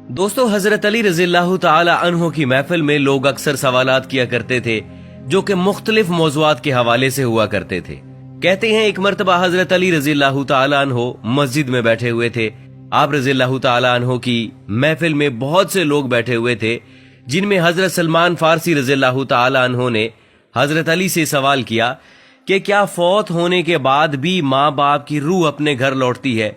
दोस्तों, हजरत अली रजी अल्लाह ताला अन्हो की महफिल में लोग अक्सर सवालात किया करते थे जो कि मुख्तलिफ मौज़ूआत के हवाले से हुआ करते थे। कहते हैं एक मर्तबा हजरत अली रजी अल्लाह ताला अन्हो मस्जिद में बैठे हुए थे। आप रजी अल्लाह ताला अन्हो की महफिल में बहुत से लोग बैठे हुए थे, जिनमें हजरत सलमान फारसी रजी अल्लाह ताला अन्हो ने हजरत अली से सवाल किया कि क्या फौत होने के बाद भी माँ बाप की रूह अपने घर लौटती है?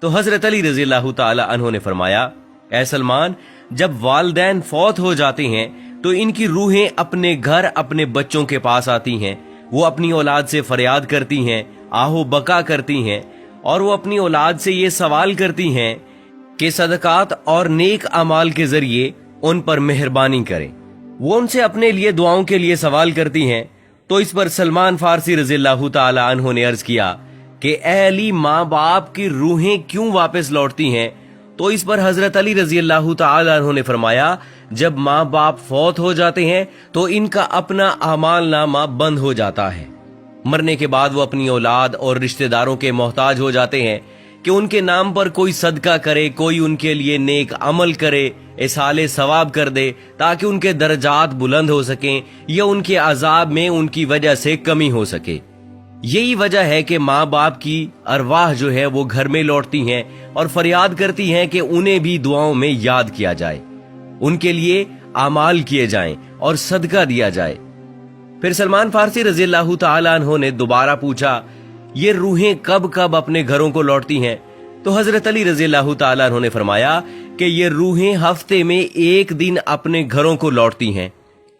तो हजरत अली रजी अल्लाह ताला अन्हो ने फरमाया, ऐ सलमान, जब वालिदैन फौत हो जाते हैं तो इनकी रूहें अपने घर अपने बच्चों के पास आती हैं। वो अपनी औलाद से फरियाद करती हैं, आहो बका करती हैं, और वो अपनी औलाद से ये सवाल करती हैं कि सदकात और नेक अमाल के जरिए उन पर मेहरबानी करें। वो उनसे अपने लिए दुआओं के लिए सवाल करती हैं। तो इस पर सलमान फारसी रज़ी अल्लाह ताला अन्हु ने अर्ज किया कि ऐ अली, माँ बाप की रूहें क्यों वापस लौटती हैं? तो इस पर हजरत अली रजी अल्लाह ताला अन्हु ने फरमाया, जब माँ बाप फौत हो जाते हैं तो इनका अपना अमाल नामा बंद हो जाता है। मरने के बाद वो अपनी औलाद और रिश्तेदारों के मोहताज हो जाते हैं कि उनके नाम पर कोई सदका करे, कोई उनके लिए नेक अमल करे, इसाले सवाब कर दे, ताकि उनके दर्जात बुलंद हो सकें या उनके अजाब में उनकी वजह से कमी हो सके। यही वजह है कि माँ बाप की अरवाह जो है वो घर में लौटती हैं और फरियाद करती हैं कि उन्हें भी दुआओं में याद किया जाए, उनके लिए आमाल किए जाएं और सदका दिया जाए। फिर सलमान फारसी रजी अल्लाह ताला अन्हु ने दोबारा पूछा, ये रूहें कब कब अपने घरों को लौटती हैं? तो हजरत अली रजी अल्लाह ताला अन्हु ने फरमाया कि ये रूहें हफ्ते में एक दिन अपने घरों को लौटती हैं,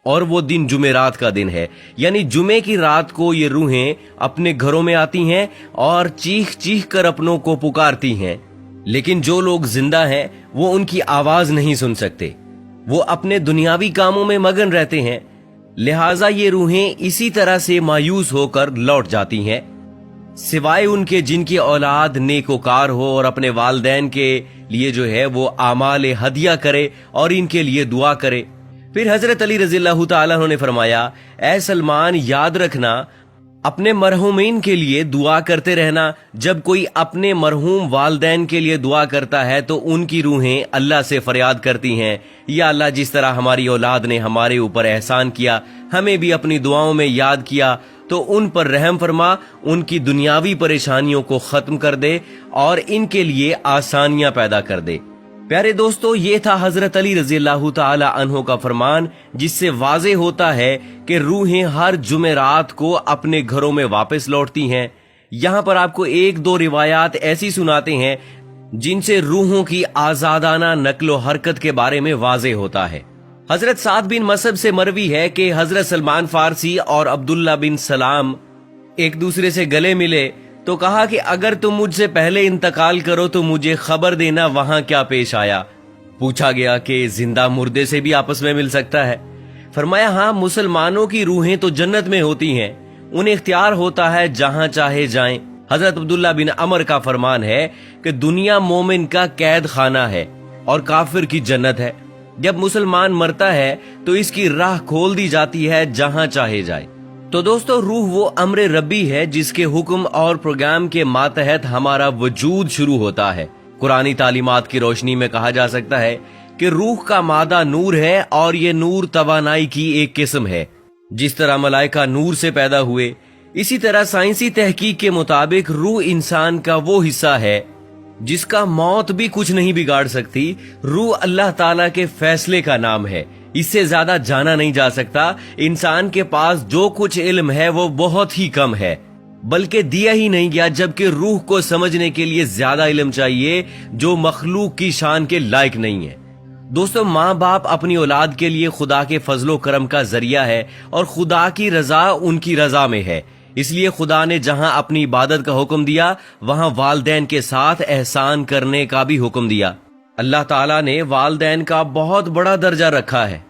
और वो दिन जुमेरात का दिन है, यानी जुमे की रात को ये रूहें अपने घरों में आती हैं और चीख चीख कर अपनों को पुकारती हैं। लेकिन जो लोग जिंदा हैं वो उनकी आवाज नहीं सुन सकते, वो अपने दुनियावी कामों में मगन रहते हैं। लिहाजा ये रूहें इसी तरह से मायूस होकर लौट जाती हैं, सिवाय उनके जिनकी औलाद नेकोकार हो और अपने वालिदैन के लिए जो है वो आमाल हदिया करे और इनके लिए दुआ करे। फिर हजरत अली रज़ी अल्लाह ताला अन्हु ने फरमाया, ऐ सलमान, याद रखना, अपने मरहूमीन के लिए दुआ करते रहना। जब कोई अपने मरहूम वालिदैन के लिए दुआ करता है तो उनकी रूहें अल्लाह से फरियाद करती हैं, या अल्लाह, जिस तरह हमारी औलाद ने हमारे ऊपर एहसान किया, हमें भी अपनी दुआओं में याद किया, तो उन पर रहम फरमा, उनकी दुनियावी परेशानियों को खत्म कर दे और इनके लिए आसानियां पैदा कर दे। प्यारे दोस्तों, ये था हजरत अली रजी अल्लाह ताला अन्हु का फरमान, जिससे वाज़े होता है कि रूहें हर जुमेरात को अपने घरों में वापस लौटती हैं। यहाँ पर आपको एक दो रिवायात ऐसी सुनाते हैं जिनसे रूहों की आजादाना नक्लो हरकत के बारे में वाज़े होता है। हजरत साद बिन मसब से मरवी है कि हजरत सलमान फारसी और अब्दुल्ला बिन सलाम एक दूसरे से गले मिले तो कहा कि अगर तुम मुझसे पहले इंतकाल करो तो मुझे खबर देना वहां क्या पेश आया। पूछा गया कि जिंदा मुर्दे से भी आपस में मिल सकता है? फरमाया, हाँ, मुसलमानों की रूहें तो जन्नत में होती हैं, उन्हें इख्तियार होता है जहां चाहे जाएं। हजरत अब्दुल्ला बिन अमर का फरमान है कि दुनिया मोमिन का कैद खाना है और काफिर की जन्नत है। जब मुसलमान मरता है तो इसकी राह खोल दी जाती है जहां चाहे जाए। तो दोस्तों, रूह वो अम्र रब्बी है जिसके हुक्म और प्रोग्राम के मातहत हमारा वजूद शुरू होता है। कुरानी तालीमात की रोशनी में कहा जा सकता है कि रूह का मादा नूर है और ये नूर तवानाई की एक किस्म है। जिस तरह मलाइका नूर से पैदा हुए, इसी तरह साइंसी तहकीक के मुताबिक रूह इंसान का वो हिस्सा है जिसका मौत भी कुछ नहीं बिगाड़ सकती। रूह अल्लाह ताला के फैसले का नाम है, इससे ज्यादा जाना नहीं जा सकता। इंसान के पास जो कुछ इल्म है वो बहुत ही कम है, बल्कि दिया ही नहीं गया, जबकि रूह को समझने के लिए ज्यादा इल्म चाहिए जो मखलूक की शान के लायक नहीं है। दोस्तों, माँ बाप अपनी औलाद के लिए खुदा के फजलो करम का जरिया है और खुदा की रजा उनकी रजा में है। इसलिए खुदा ने जहां अपनी इबादत का हुक्म दिया वहां वालिदैन के साथ एहसान करने का भी हुक्म दिया। अल्लाह ताला ने वालिदैन का बहुत बड़ा दर्जा रखा है।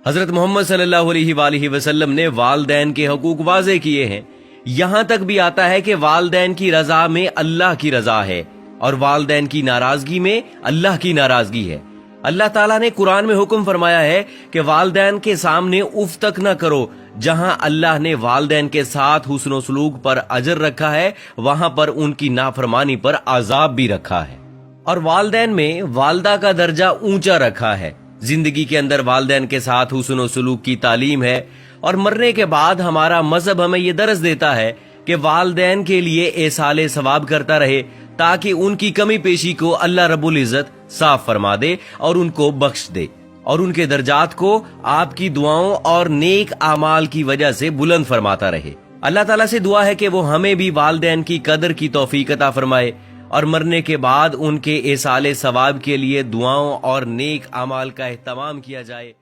हजरत मोहम्मद सल्लल्लाहु अलैहि वसल्लम ने वालिदैन के हकूक वाज़े किए हैं। यहाँ तक भी आता है कि वालिदैन की रजा में अल्लाह की रजा है और वालिदैन की नाराजगी में अल्लाह की नाराजगी है। अल्लाह ताला ने कुरान में हुक्म फरमाया है कि वालिदैन के सामने उफ तक न करो। जहां अल्लाह ने वालिदैन के साथ हुस्न सलूक पर अजर रखा है, वहां पर उनकी नाफरमानी पर अजाब भी रखा है। اور والدین میں والدہ کا درجہ اونچا رکھا ہے۔ زندگی کے اندر والدین کے ساتھ حسن و سلوک کی تعلیم ہے، اور مرنے کے بعد ہمارا مذہب ہمیں یہ درس دیتا ہے کہ والدین کے لیے ایصال ثواب کرتا رہے، تاکہ ان کی کمی پیشی کو اللہ رب العزت صاف فرما دے اور ان کو بخش دے، اور ان کے درجات کو آپ کی دعاؤں اور نیک اعمال کی وجہ سے بلند فرماتا رہے۔ اللہ تعالیٰ سے دعا ہے کہ وہ ہمیں بھی والدین کی قدر کی توفیق عطا فرمائے، اور مرنے کے بعد ان کے ایصال ثواب کے لیے دعاؤں اور نیک اعمال کا اہتمام کیا جائے۔